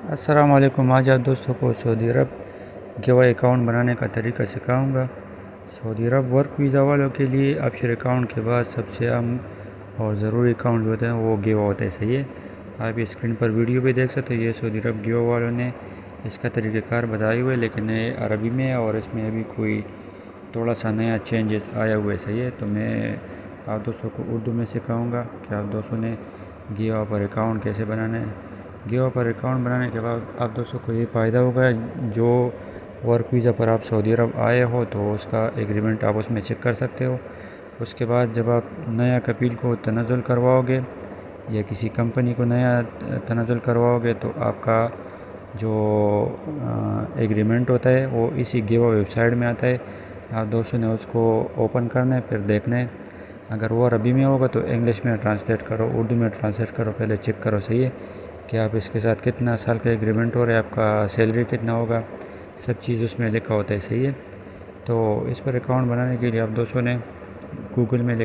السلام علیکم۔ آج آپ دوستوں کو سعودی عرب گیوا اکاؤنٹ بنانے کا طریقہ سکھاؤں گا۔ سعودی عرب ورک ویزا والوں کے لیے آپشر اکاؤنٹ کے بعد سب سے اہم اور ضروری اکاؤنٹ جو ہوتے ہیں وہ گیوا ہوتا ہے، صحیح ہے۔ آپ اسکرین پر ویڈیو بھی دیکھ سکتے ہیں، یہ سعودی عرب گیوا والوں نے اس کا طریقہ کار بتائی ہوئے، لیکن یہ عربی میں ہے اور اس میں ابھی کوئی تھوڑا سا نیا چینجز آیا ہوا ہے، صحیح ہے۔ تو میں آپ دوستوں کو اردو میں سکھاؤں گا کہ آپ دوستوں نے گیوا پر اکاؤنٹ کیسے بنانا ہے۔ گیوا پر اکاؤنٹ بنانے کے بعد آپ دوستوں کو یہ فائدہ ہوگا، جو ورک ویزا پر آپ سعودی عرب آئے ہو تو اس کا ایگریمنٹ آپ اس میں چیک کر سکتے ہو۔ اس کے بعد جب آپ نیا کفیل کو تنزل کرواؤ گے یا کسی کمپنی کو نیا تنزل کرواؤ گے تو آپ کا جو ایگریمنٹ ہوتا ہے وہ اسی گیوا ویب سائٹ میں آتا ہے۔ آپ دوستوں نے اس کو اوپن کرنا ہے، پھر دیکھنا ہے، اگر وہ عربی میں ہوگا تو انگلش میں ٹرانسلیٹ کرو، اردو میں ٹرانسلیٹ کرو، پہلے چیک کرو، صحیح ہے، کہ آپ اس کے ساتھ کتنا سال کا ایگریمنٹ ہو رہا ہے، آپ کا سیلری کتنا ہوگا، سب چیز اس میں لکھا ہوتا ہے، صحیح ہے۔ تو اس پر اکاؤنٹ بنانے کے لیے آپ دوستوں نے گوگل میں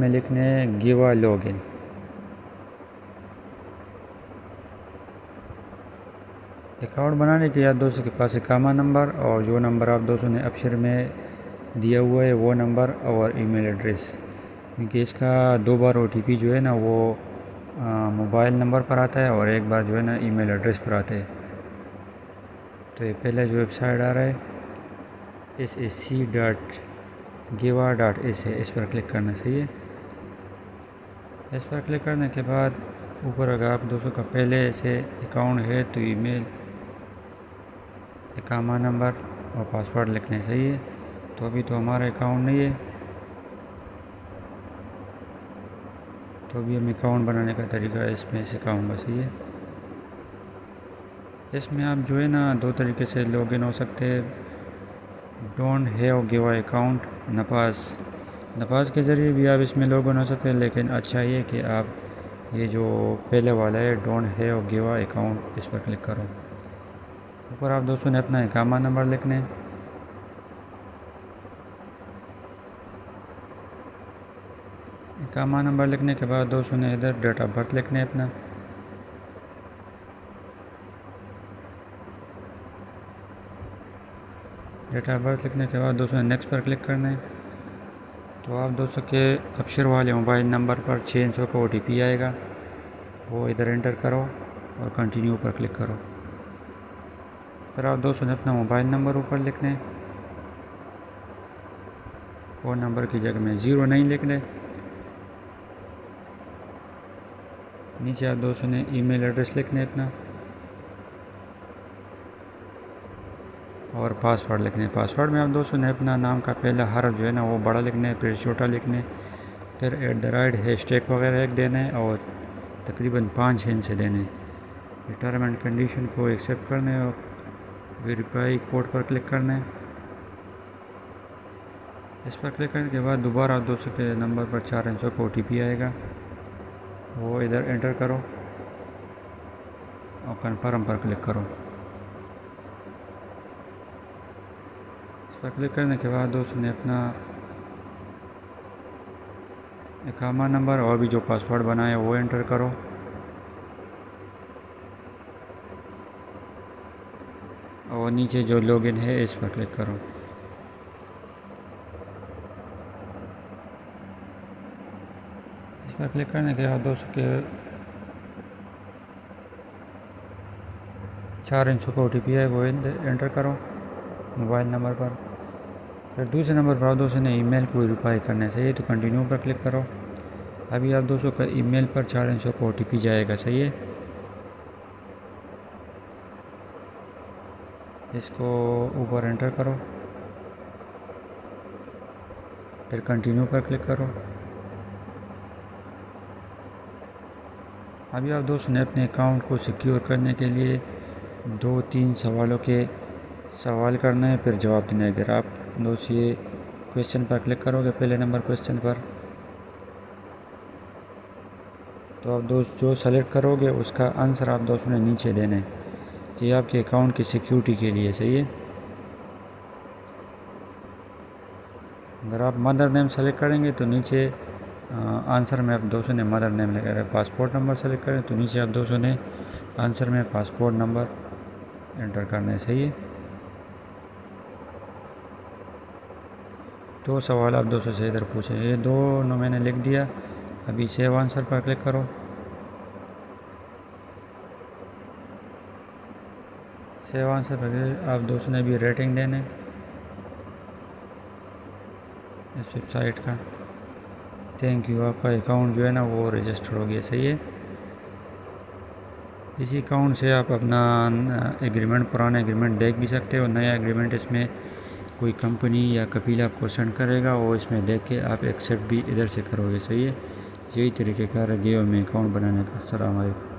لکھنا ہے، گیوا لاگ ان۔ اکاؤنٹ بنانے کے لیے آپ دوستوں کے پاس اقامہ نمبر اور جو نمبر آپ دوستوں نے ابشر میں دیا ہوا ہے وہ نمبر اور ای میل ایڈریس، کیونکہ اس کا 2 بار OTP جو ہے نا وہ موبائل نمبر پر آتا ہے اور ایک بار جو ہے نا ای میل ایڈریس پر آتا ہے۔ تو یہ پہلے جو ویب سائٹ آ رہا ہے sc.giva.is ہے، اس پر کلک کرنا، صحیح ہے۔ اس پر کلک کرنے کے بعد اوپر اگر آپ دوستوں کا پہلے سے اکاؤنٹ ہے تو ای میل، اقامہ نمبر اور پاسورڈ لکھنا ہے، صحیح ہے۔ تو ابھی تو ہمارا اکاؤنٹ نہیں ہے، تو ابھی ہم اکاؤنٹ بنانے کا طریقہ اس میں سکھاؤں گا، صحیح ہے۔ اس میں آپ جو ہے نا 2 طریقے سے لاگ ان ہو سکتے ہیں۔ ڈونٹ ہیو گیوا اکاؤنٹ نپاس کے ذریعے بھی آپ اس میں لاگ ان ہو سکتے ہیں، لیکن اچھا یہ کہ آپ یہ جو پہلے والا ہے ڈونٹ ہیو گیوا اکاؤنٹ، اس پر کلک کرو۔ اوپر آپ دوستوں نے اپنا اقامہ نمبر لکھنا ہے، اقامہ نمبر لکھنے کے بعد دوستوں نے ادھر ڈیٹ آف برتھ لکھنا ہے اپنا، ڈیٹ آف برتھ لکھنے کے بعد دوستوں نے نیکسٹ پر کلک کرنا ہے۔ تو آپ دوستوں کے ابشر والے موبائل نمبر پر 600 کا OTP آئے گا، وہ ادھر انٹر کرو اور کنٹینیو پر کلک کرو۔ پھر آپ دوستوں نے اپنا موبائل نمبر اوپر لکھنا ہے، فون نمبر کی جگہ میں 0 نہیں لکھنا ہے۔ نیچے آپ دوستوں نے ای میل ایڈریس لکھنا ہے اپنا اور پاسورڈ لکھنا ہے۔ پاسورڈ میں آپ دوستوں نے اپنا نام کا پہلا حرف جو ہے نا وہ بڑا لکھنا ہے، پھر چھوٹا لکھنا ہے، پھر @ وغیرہ ایک دینا ہے اور تقریباً 5 ہندسے دینے ہیں۔ ٹرم اینڈ کنڈیشن کو ایکسیپٹ کرنا ہے اور ویریفائی کوڈ پر کلک کرنا ہے۔ اس پر کلک کرنے کے بعد دوبارہ آپ دوستوں کے نمبر پر 400 کا OTP آئے گا، وہ ادھر انٹر کرو اور کنفرم پر کلک کرو۔ اس پر کلک کرنے کے بعد دوستوں نے اپنا اقامہ نمبر اور بھی جو پاسورڈ بنایا وہ انٹر کرو اور نیچے جو لاگ ان ہے اس پر کلک کرو۔ اس پر کلک کرنے کے بعد دوستوں کے 400 کا OTP ہے وہ انٹر کرو موبائل نمبر پر، پھر دوسرے نمبر پر آپ دوستوں نے ای میل کو ویریفائی کرنا ہے، صحیح ہے، تو کنٹینیو پر کلک کرو۔ ابھی آپ دوستوں کا ای میل پر 400 کا OTP جائے گا، صحیح ہے۔ اس کو اوپر انٹر کرو، پھر کنٹینیو پر کلک کرو۔ ابھی آپ دوستوں نے اپنے اکاؤنٹ کو سیکیور کرنے کے لیے 2-3 سوالوں کے سوال کرنا ہے، پھر جواب دینا ہے۔ اگر آپ دوست یہ کویشچن پر کلک کرو گے، پہلے نمبر کویشچن پر، تو آپ دوست جو سلیکٹ کرو گے اس کا آنسر آپ دوستوں نے نیچے دینا ہے، یہ آپ کے اکاؤنٹ کی سیکیورٹی کے لیے، صحیح ہے۔ اگر آپ مدر نیم سلیکٹ کریں گے تو نیچے آنسر میں آپ دوستوں نے مدر نیم لگا رہے پاسپورٹ نمبر سلیکٹ کریں تو نیچے آپ دوستوں نے آنسر میں پاسپورٹ نمبر انٹر کرنا ہے. صحیح ہے. دو سوال آپ دوستوں سے ادھر پوچھیں, یہ دونوں میں نے لکھ دیا. ابھی سیو آنسر پر کلک کرو. سیو آنسر پر آپ دوستوں نے ابھی ریٹنگ دینے اس ویب سائٹ کا. تھینک یو, آپ کا اکاؤنٹ جو ہے نا وہ رجسٹر ہو گیا. صحیح ہے. اسی اکاؤنٹ سے آپ اپنا ایگریمنٹ, پرانا ایگریمنٹ دیکھ بھی سکتے ہو. نیا ایگریمنٹ اس میں کوئی کمپنی یا کفیل آپ کو سینڈ کرے گا, وہ اس میں دیکھ کے آپ ایکسیپٹ بھی ادھر سے کرو گے. صحیح ہے. یہی طریقہ کار ہے جیو میں اکاؤنٹ بنانے کا. السلام علیکم.